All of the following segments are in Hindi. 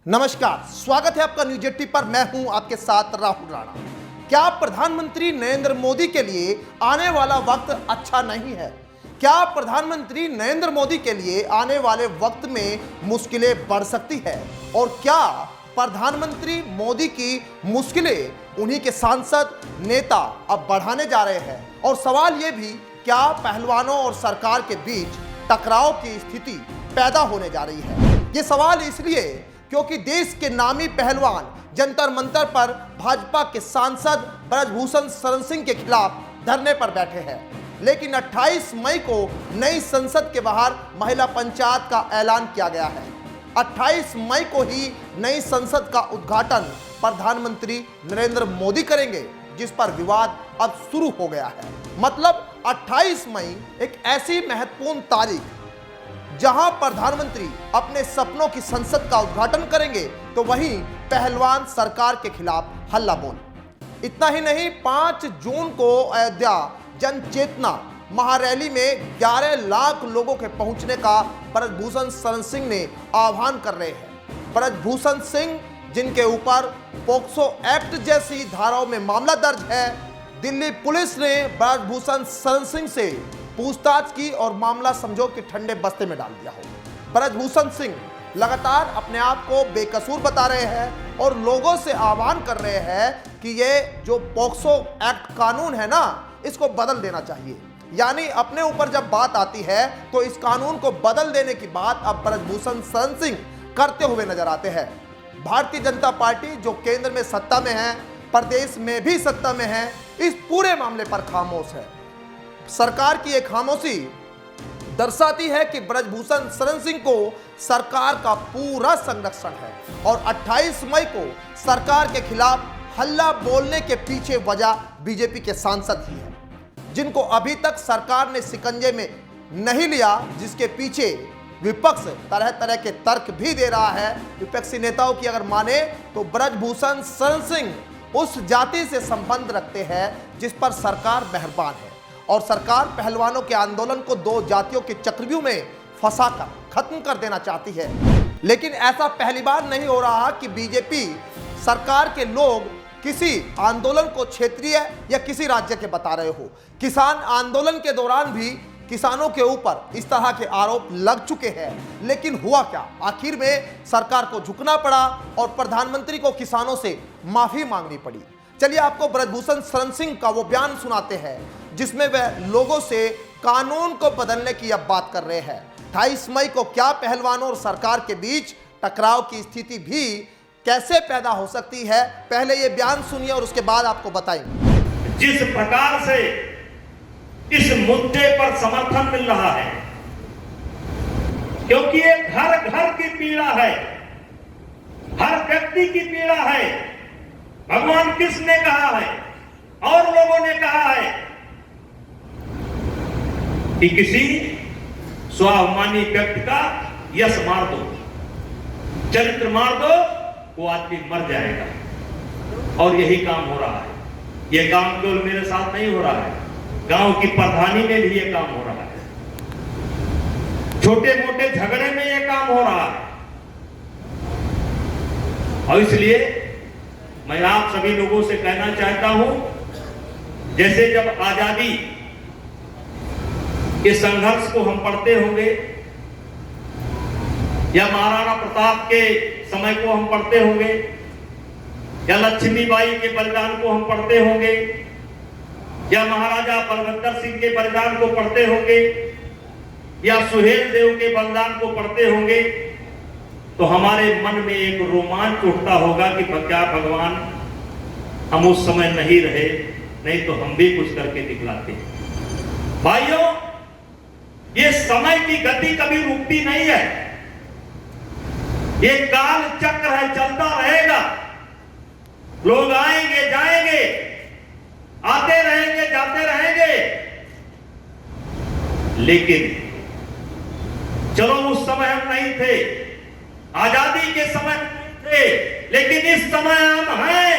नमस्कार, स्वागत है आपका न्यूज 80 पर। मैं हूं आपके साथ राहुल राणा। क्या प्रधानमंत्री नरेंद्र मोदी के लिए आने वाला वक्त अच्छा नहीं है? क्या प्रधानमंत्री नरेंद्र मोदी के लिए आने वाले वक्त में मुश्किलें बढ़ सकती है? और क्या प्रधानमंत्री मोदी की मुश्किलें उन्हीं के सांसद नेता अब बढ़ाने जा रहे हैं? और सवाल यह भी, क्या पहलवानों और सरकार के बीच टकराव की स्थिति पैदा होने जा रही है? ये सवाल इसलिए क्योंकि देश के नामी पहलवान जंतर मंतर पर भाजपा के सांसद ब्रजभूषण शरण सिंह के खिलाफ धरने पर बैठे हैं। लेकिन 28 मई को नई संसद के बाहर महिला पंचायत का ऐलान किया गया है। 28 मई को ही नई संसद का उद्घाटन प्रधानमंत्री नरेंद्र मोदी करेंगे, जिस पर विवाद अब शुरू हो गया है। मतलब 28 मई एक ऐसी महत्वपूर्ण तारीख जहां प्रधानमंत्री अपने सपनों की संसद का उद्घाटन करेंगे, तो वहीं पहलवान सरकार के खिलाफ हल्ला बोल। इतना ही नहीं, 5 जून को अयोध्या जन चेतना महारैली में 11 लाख लोगों के पहुंचने का ब्रजभूषण शरण सिंह ने आह्वान कर रहे हैं। ब्रजभूषण सिंह, जिनके ऊपर पोक्सो एक्ट जैसी धाराओं में मामला दर्ज है, दिल्ली पुलिस ने ब्रजभूषण शरण सिंह से पूछताछ की और मामला समझो कि ठंडे बस्ते में डाल दिया हो। ब्रजभूषण सिंह लगातार अपने आप को बेकसूर बता रहे हैं और लोगों से आह्वान कर रहे हैं कि ये जो पोक्सो एक्ट कानून है ना, इसको बदल देना चाहिए। यानी अपने ऊपर जब बात आती है तो इस कानून को बदल देने की बात अब ब्रजभूषण शरण सिंह करते हुए नजर आते हैं। भारतीय जनता पार्टी, जो केंद्र में सत्ता में है, प्रदेश में भी सत्ता में है, इस पूरे मामले पर खामोश है। सरकार की एक खामोशी दर्शाती है कि ब्रजभूषण शरण सिंह को सरकार का पूरा संरक्षण है और 28 मई को सरकार के खिलाफ हल्ला बोलने के पीछे वजह बीजेपी के सांसद ही है, जिनको अभी तक सरकार ने शिकंजे में नहीं लिया, जिसके पीछे विपक्ष तरह तरह के तर्क भी दे रहा है। विपक्षी नेताओं की अगर माने तो ब्रजभूषण शरण सिंह उस जाति से संबंध रखते हैं जिस पर सरकार मेहरबान है और सरकार पहलवानों के आंदोलन को 2 जातियों के चक्रव्यूह में फंसाकर खत्म कर देना चाहती है। लेकिन ऐसा पहली बार नहीं हो रहा कि बीजेपी सरकार के लोग किसी आंदोलन को क्षेत्रीय या किसी राज्य के बता रहे हो। किसान आंदोलन के दौरान भी किसानों के ऊपर इस तरह के आरोप लग चुके हैं, लेकिन हुआ क्या? आखिर में सरकार को झुकना पड़ा और प्रधानमंत्री को किसानों से माफी मांगनी पड़ी। चलिए आपको ब्रजभूषण शरण सिंह का वो बयान सुनाते हैं जिसमें वह लोगों से कानून को बदलने की अब बात कर रहे हैं। 28 मई को क्या पहलवानों और सरकार के बीच टकराव की स्थिति भी कैसे पैदा हो सकती है, पहले ये बयान सुनिए और उसके बाद आपको बताएंगे। जिस प्रकार से इस मुद्दे पर समर्थन मिल रहा है, क्योंकि ये घर घर की पीड़ा है, हर व्यक्ति की पीड़ा है। भगवान कृष्ण ने कहा है और लोगों ने कहा है कि किसी स्वाभिमानी व्यक्ति का यश मार दो, चरित्र मार दो, वो आदमी मर जाएगा। और यही काम हो रहा है। यह काम केवल मेरे साथ नहीं हो रहा है, गांव की प्रधानी में भी यह काम हो रहा है, छोटे मोटे झगड़े में यह काम हो रहा है। और इसलिए मैं आप सभी लोगों से कहना चाहता हूं, जैसे जब आजादी के संघर्ष को हम पढ़ते होंगे या महाराणा प्रताप के समय को हम पढ़ते होंगे या लक्ष्मीबाई के बलिदान को हम पढ़ते होंगे या महाराजा बलवंतर सिंह के बलिदान को पढ़ते होंगे या सुहेल देव के बलिदान को पढ़ते होंगे, तो हमारे मन में एक रोमांच उठता होगा कि क्या भगवान हम उस समय नहीं रहे, नहीं तो हम भी कुछ करके दिखलाते। भाइयों, ये समय की गति कभी रुकती नहीं है, ये काल चक्र है, चलता रहेगा। लोग आएंगे जाएंगे, आते रहेंगे जाते रहेंगे, लेकिन चलो उस समय हम नहीं थे, आजादी के समय थे, लेकिन इस समय हम हैं,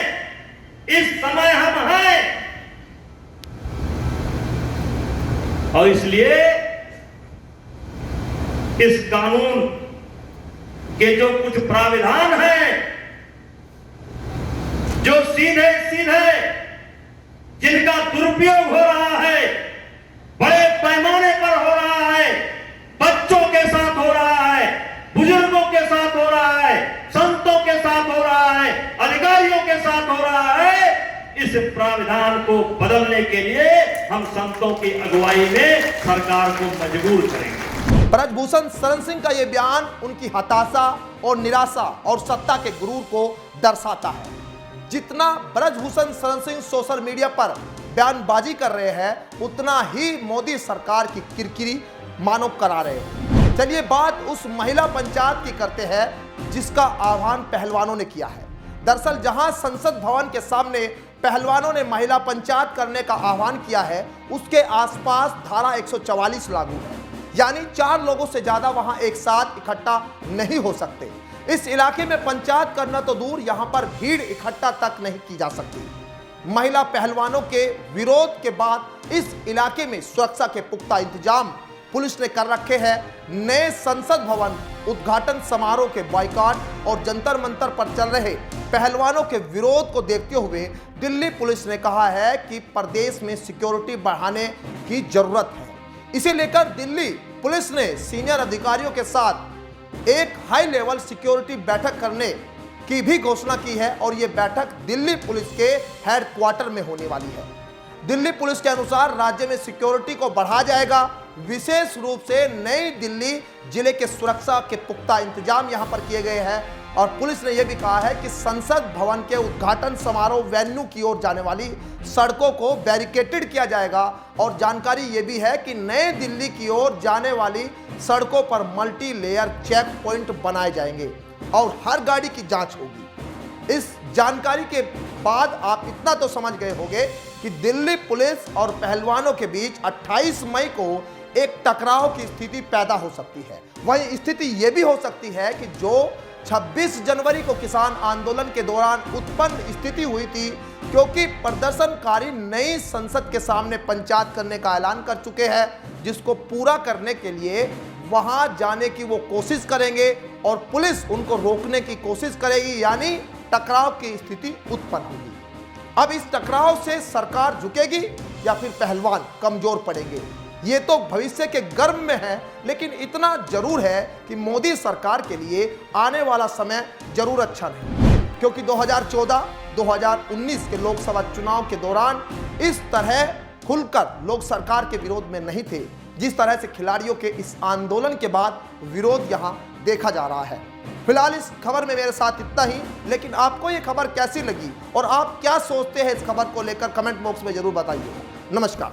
इस समय हम हैं। और इसलिए इस कानून कि जो कुछ प्राविधान है, जो सीधे सीधे जिनका दुरुपयोग हो रहा है, बड़े पैमाने पर हो रहा है, बच्चों के साथ हो रहा है, बुजुर्गों के साथ हो रहा है, संतों के साथ हो रहा है, अधिकारियों के साथ हो रहा है, इस प्राविधान को बदलने के लिए हम संतों की अगुवाई में सरकार को मजबूर करेंगे। ब्रजभूषण शरण सिंह का यह बयान उनकी हताशा और निराशा और सत्ता के गुरूर को दर्शाता है। जितना ब्रजभूषण शरण सिंह सोशल मीडिया पर बयानबाजी कर रहे हैं, उतना ही मोदी सरकार की किरकिरी मानो करा रहे हैं। चलिए बात उस महिला पंचायत की करते हैं जिसका आह्वान पहलवानों ने किया है। दरअसल जहां संसद भवन के सामने पहलवानों ने महिला पंचायत करने का आह्वान किया है, उसके आसपास धारा 144 लागू है, यानी 4 लोगों से ज्यादा वहां एक साथ इकट्ठा नहीं हो सकते। इस इलाके में पंचायत करना तो दूर, यहां पर भीड़ इकट्ठा तक नहीं की जा सकती। महिला पहलवानों के विरोध के बाद इस इलाके में सुरक्षा के पुख्ता इंतजाम पुलिस ने कर रखे हैं। नए संसद भवन उद्घाटन समारोह के बाइकॉट और जंतर मंतर पर चल रहे पहलवानों के विरोध को देखते हुए दिल्ली पुलिस ने कहा है कि प्रदेश में सिक्योरिटी बढ़ाने की जरूरत है। इसे लेकर दिल्ली पुलिस ने सीनियर अधिकारियों के साथ एक हाई लेवल सिक्योरिटी बैठक करने की भी घोषणा की है और यह बैठक दिल्ली पुलिस के हेडक्वार्टर में होने वाली है। दिल्ली पुलिस के अनुसार राज्य में सिक्योरिटी को बढ़ाया जाएगा। विशेष रूप से नई दिल्ली जिले के सुरक्षा के पुख्ता इंतजाम यहां पर किए गए हैं और पुलिस ने यह भी कहा है कि संसद भवन के उद्घाटन समारोह वेन्यू की ओर जाने वाली सड़कों को बैरिकेटेड किया जाएगा और जानकारी यह भी है कि नए दिल्ली की ओर जाने वाली सड़कों पर मल्टी लेयर चेक पॉइंट बनाए जाएंगे और हर गाड़ी की जांच होगी। इस जानकारी के बाद आप इतना तो समझ गए होंगे कि दिल्ली पुलिस और पहलवानों के बीच 28 मई को एक टकराव की स्थिति पैदा हो सकती है। वहीं स्थिति यह भी हो सकती है कि जो 26 जनवरी को किसान आंदोलन के दौरान उत्पन्न स्थिति हुई थी, क्योंकि प्रदर्शनकारी नई संसद के सामने पंचायत करने का ऐलान कर चुके हैं, जिसको पूरा करने के लिए वहां जाने की वो कोशिश करेंगे और पुलिस उनको रोकने की कोशिश करेगी, यानी टकराव की स्थिति उत्पन्न होगी। अब इस टकराव से सरकार झुकेगी या फिर पहलवान कमजोर पड़ेंगे, ये तो भविष्य के गर्भ में है, लेकिन इतना जरूर है कि मोदी सरकार के लिए आने वाला समय जरूर अच्छा नहीं, क्योंकि 2014-2019 के लोकसभा चुनाव के दौरान इस तरह खुलकर लोग सरकार के विरोध में नहीं थे, जिस तरह से खिलाड़ियों के इस आंदोलन के बाद विरोध यहां देखा जा रहा है। फिलहाल इस खबर में मेरे साथ इतना ही, लेकिन आपको ये खबर कैसी लगी और आप क्या सोचते हैं इस खबर को लेकर कमेंट बॉक्स में जरूर बताइए। नमस्कार।